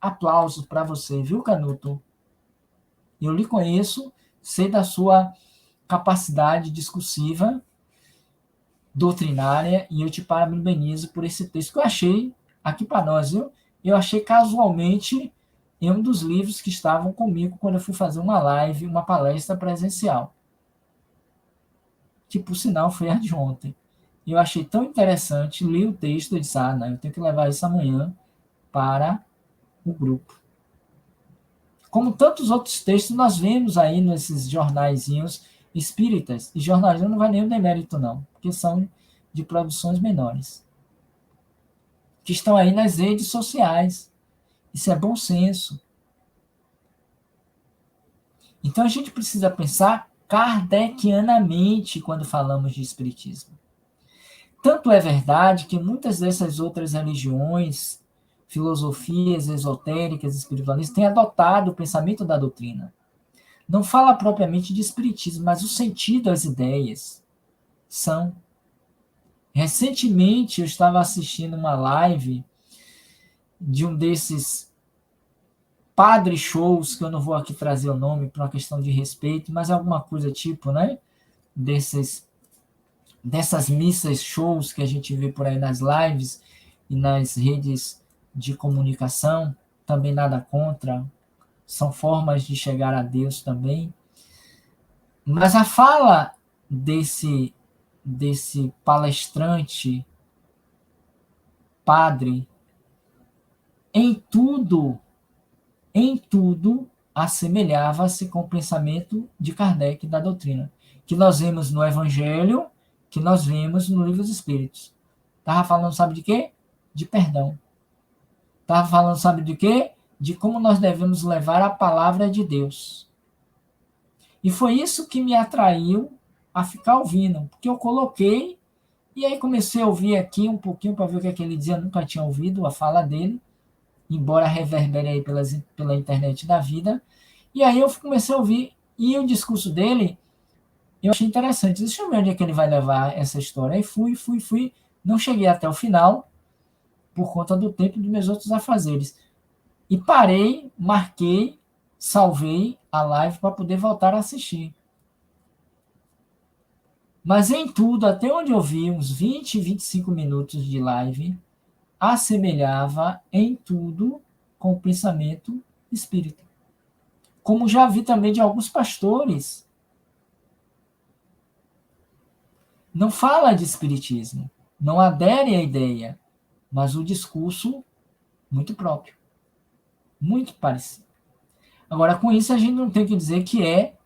Aplausos para você, viu, Canuto? Eu lhe conheço, sei da sua capacidade discursiva, doutrinária, e eu te parabenizo por esse texto que eu achei aqui para nós, viu? Eu achei casualmente em um dos livros que estavam comigo quando eu fui fazer uma live, uma palestra presencial. Que, por sinal, foi a de ontem. E eu achei tão interessante, li o texto e disse, não, eu tenho que levar isso amanhã para o grupo. Como tantos outros textos, nós vemos aí nesses jornaizinhos espíritas, e jornalismo não vai nem o demérito, não, porque são de produções menores, que estão aí nas redes sociais. Isso é bom senso. Então a gente precisa pensar kardecianamente quando falamos de espiritismo. Tanto é verdade que muitas dessas outras religiões, filosofias esotéricas, espiritualistas, têm adotado o pensamento da doutrina. Não fala propriamente de espiritismo, mas o sentido, as ideias são. Recentemente eu estava assistindo uma live de um desses padre shows, que eu não vou aqui trazer o nome por uma questão de respeito, mas alguma coisa tipo, né? Dessas missas shows que a gente vê por aí nas lives e nas redes de comunicação, também nada contra, são formas de chegar a Deus também. Mas a fala desse palestrante, padre, em tudo assemelhava-se com o pensamento de Kardec da doutrina, que nós vemos no Evangelho, que nós vemos no Livro dos Espíritos. Estava falando, sabe de quê? De perdão. Estava falando, sabe de quê? De como nós devemos levar a palavra de Deus. E foi isso que me atraiu a ficar ouvindo, porque eu coloquei, e aí comecei a ouvir aqui um pouquinho para ver o que é que ele dizia, eu nunca tinha ouvido a fala dele, embora reverbere aí pela internet da vida. E aí eu comecei a ouvir, e o discurso dele, eu achei interessante. Deixa eu ver onde é que ele vai levar essa história. Aí fui. Não cheguei até o final, por conta do tempo dos meus outros afazeres. E parei, marquei, salvei a live para poder voltar a assistir. Mas em tudo, até onde eu vi, uns 20, 25 minutos de live, assemelhava em tudo com o pensamento espírita. Como já vi também de alguns pastores. Não fala de espiritismo, não adere à ideia, mas o discurso muito próprio, muito parecido. Agora, com isso, a gente não tem que dizer que é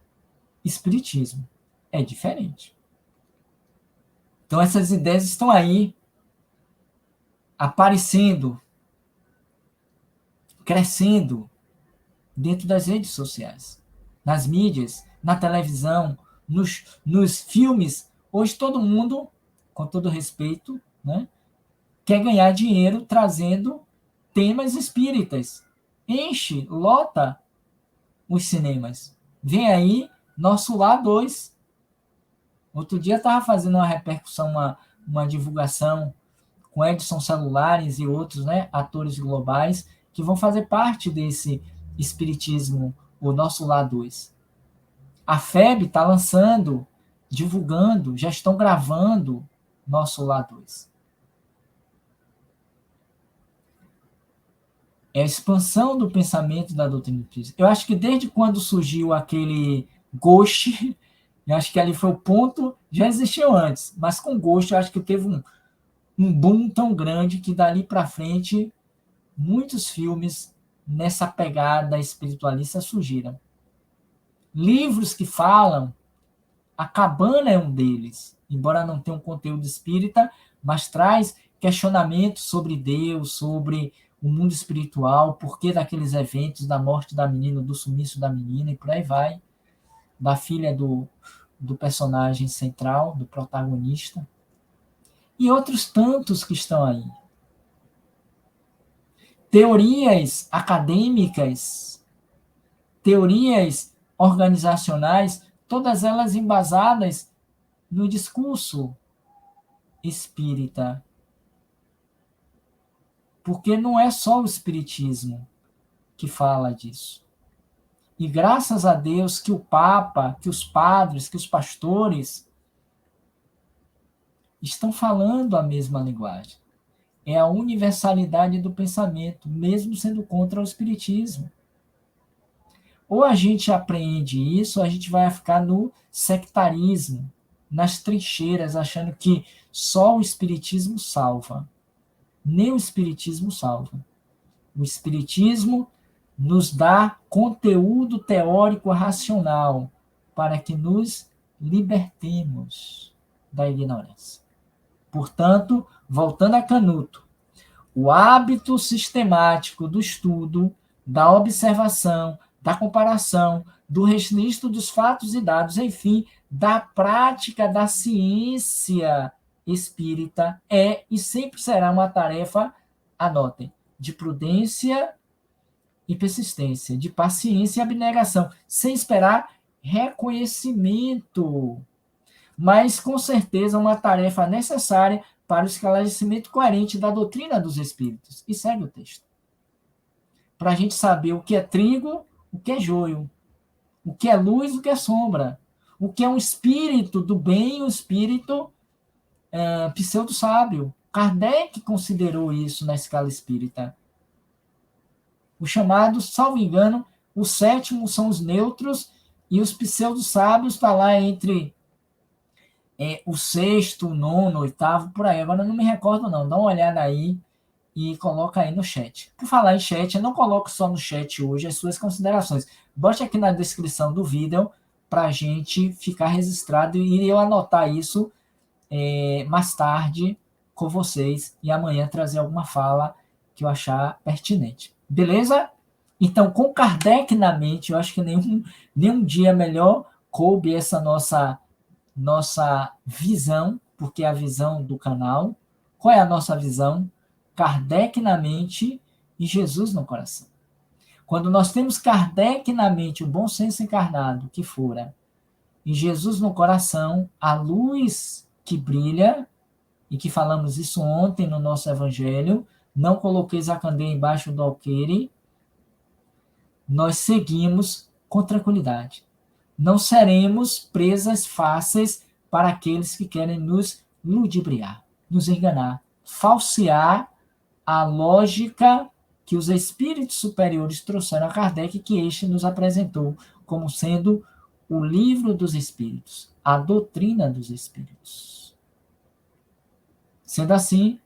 espiritismo. É diferente. Então, essas ideias estão aí, aparecendo, crescendo dentro das redes sociais, nas mídias, na televisão, nos filmes. Hoje todo mundo, com todo respeito, né, quer ganhar dinheiro trazendo temas espíritas. Enche, lota os cinemas. Vem aí Nosso Lar 2. Outro dia estava fazendo uma repercussão, uma divulgação com Edson Celulares e outros, né, atores globais que vão fazer parte desse espiritismo, o Nosso Lar 2. A FEB está lançando, divulgando, já estão gravando Nosso Lar 2. É a expansão do pensamento da doutrina espírita. Eu acho que desde quando surgiu aquele Ghost, eu acho que ali foi o ponto, já existiu antes, mas com Ghost eu acho que teve um boom tão grande que dali para frente muitos filmes nessa pegada espiritualista surgiram. Livros que falam, A Cabana é um deles, embora não tenha um conteúdo espírita, mas traz questionamentos sobre Deus, sobre o mundo espiritual, por que daqueles eventos, da morte da menina, do sumiço da menina, e por aí vai, da filha do personagem central, do protagonista, e outros tantos que estão aí. Teorias acadêmicas, teorias organizacionais, todas elas embasadas no discurso espírita. Porque não é só o espiritismo que fala disso. E graças a Deus que o Papa, que os padres, que os pastores estão falando a mesma linguagem. É a universalidade do pensamento, mesmo sendo contra o espiritismo. Ou a gente apreende isso, ou a gente vai ficar no sectarismo, nas trincheiras, achando que só o espiritismo salva. Nem o espiritismo salva. O espiritismo nos dá conteúdo teórico racional para que nos libertemos da ignorância. Portanto, voltando a Canuto, o hábito sistemático do estudo, da observação, da comparação, do registro dos fatos e dados, enfim, da prática da ciência espírita é e sempre será uma tarefa, anotem, de prudência e persistência, de paciência e abnegação, sem esperar reconhecimento, mas com certeza uma tarefa necessária para o esclarecimento coerente da doutrina dos espíritos. E segue o texto. Para a gente saber o que é trigo, o que é joio, o que é luz, o que é sombra, o que é um espírito do bem, um espírito pseudo-sábio. Kardec considerou isso na escala espírita. O chamado, salvo engano, o sétimo são os neutros e os pseudo-sábios está lá entre o sexto, o nono, o oitavo, por aí. Agora eu não me recordo não. Dá uma olhada aí e coloca aí no chat. Por falar em chat, eu não coloco só no chat hoje as suas considerações. Bote aqui na descrição do vídeo para a gente ficar registrado e eu anotar isso mais tarde com vocês e amanhã trazer alguma fala que eu achar pertinente. Beleza? Então, com Kardec na mente, eu acho que nenhum dia melhor coube essa nossa visão, porque é a visão do canal. Qual é a nossa visão? Kardec na mente e Jesus no coração. Quando nós temos Kardec na mente, o bom senso encarnado que fora, e Jesus no coração, a luz que brilha, e que falamos isso ontem no nosso evangelho, não coloqueis a candeia embaixo do alqueire, nós seguimos com tranquilidade. Não seremos presas fáceis para aqueles que querem nos ludibriar, nos enganar, falsear a lógica que os espíritos superiores trouxeram a Kardec, que este nos apresentou como sendo o livro dos espíritos, a doutrina dos espíritos. Sendo assim,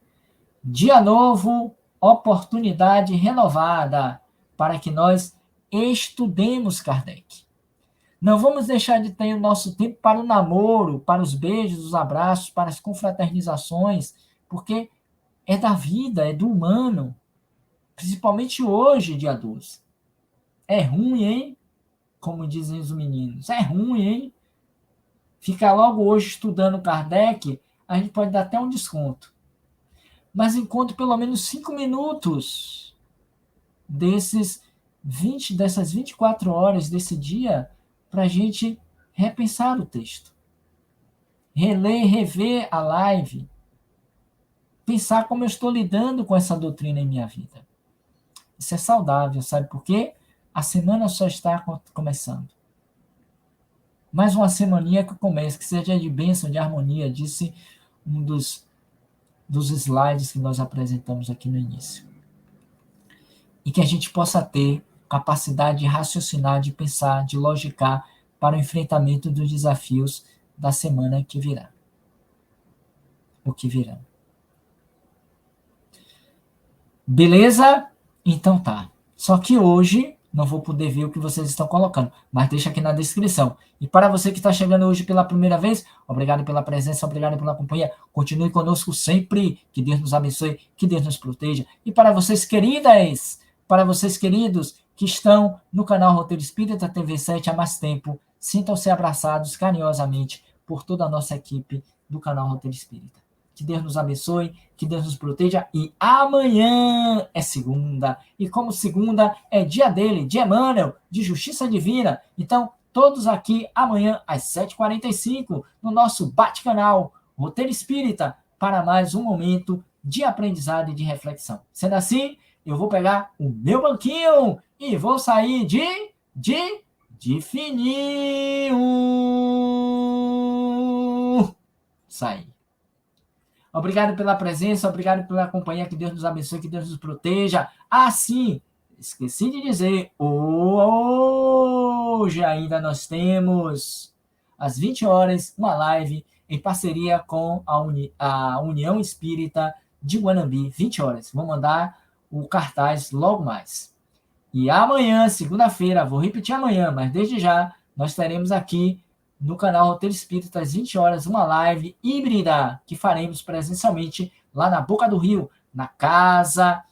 dia novo, oportunidade renovada para que nós estudemos Kardec. Não vamos deixar de ter o nosso tempo para o namoro, para os beijos, os abraços, para as confraternizações, porque é da vida, é do humano, principalmente hoje, dia 12. É ruim, hein? como dizem os meninos. É ruim, hein? Ficar logo hoje estudando Kardec, a gente pode dar até um desconto. Mas encontre pelo menos 5 minutos dessas 24 horas desse dia para a gente repensar o texto. Reler, rever a live. Pensar como eu estou lidando com essa doutrina em minha vida. Isso é saudável, sabe por quê? A semana só está começando. Mais uma semaninha que começa, que seja de bênção, de harmonia, disse um dos slides que nós apresentamos aqui no início. E que a gente possa ter capacidade de raciocinar, de pensar, de logicar para o enfrentamento dos desafios da semana que virá. O que virá. Beleza? Então tá. Só que hoje não vou poder ver o que vocês estão colocando, mas deixa aqui na descrição. E para você que está chegando hoje pela primeira vez, obrigado pela presença, obrigado pela companhia. Continue conosco sempre. Que Deus nos abençoe, que Deus nos proteja. E para vocês queridas, para vocês queridos que estão no canal Roteiro Espírita TV7 há mais tempo, sintam-se abraçados carinhosamente por toda a nossa equipe do canal Roteiro Espírita. Que Deus nos abençoe, que Deus nos proteja. E amanhã é segunda. E como segunda é dia dele, de Emmanuel, de Justiça Divina. Então, todos aqui amanhã às 7h45 no nosso bate-canal Roteiro Espírita para mais um momento de aprendizado e de reflexão. Sendo assim, eu vou pegar o meu banquinho e vou sair de fininho. Sair. Obrigado pela presença, obrigado pela companhia, que Deus nos abençoe, que Deus nos proteja. Sim, esqueci de dizer, hoje ainda nós temos, às 20 horas, uma live em parceria com a União Espírita de Guanambi, 20 horas. Vou mandar o cartaz logo mais. E amanhã, segunda-feira, vou repetir amanhã, mas desde já, nós teremos aqui no canal Roteiro Espírita, às 20 horas, uma live híbrida que faremos presencialmente lá na Boca do Rio, na Casa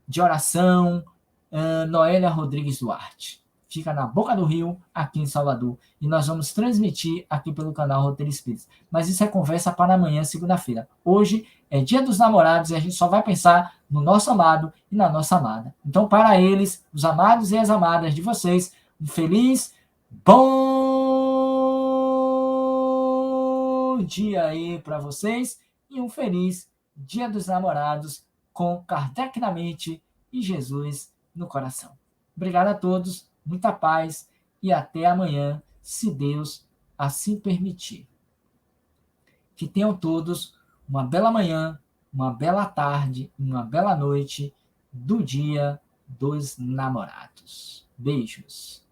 de Oração Noélia Rodrigues Duarte. Fica na Boca do Rio, aqui em Salvador. E nós vamos transmitir aqui pelo canal Roteiro Espírita. Mas isso é conversa para amanhã, segunda-feira. Hoje é Dia dos Namorados e a gente só vai pensar no nosso amado e na nossa amada. Então, para eles, os amados e as amadas de vocês, um feliz, bom dia aí para vocês e um feliz Dia dos Namorados com Kardec na mente e Jesus no coração. Obrigado a todos, muita paz e até amanhã, se Deus assim permitir. Que tenham todos uma bela manhã, uma bela tarde, uma bela noite do Dia dos Namorados. Beijos.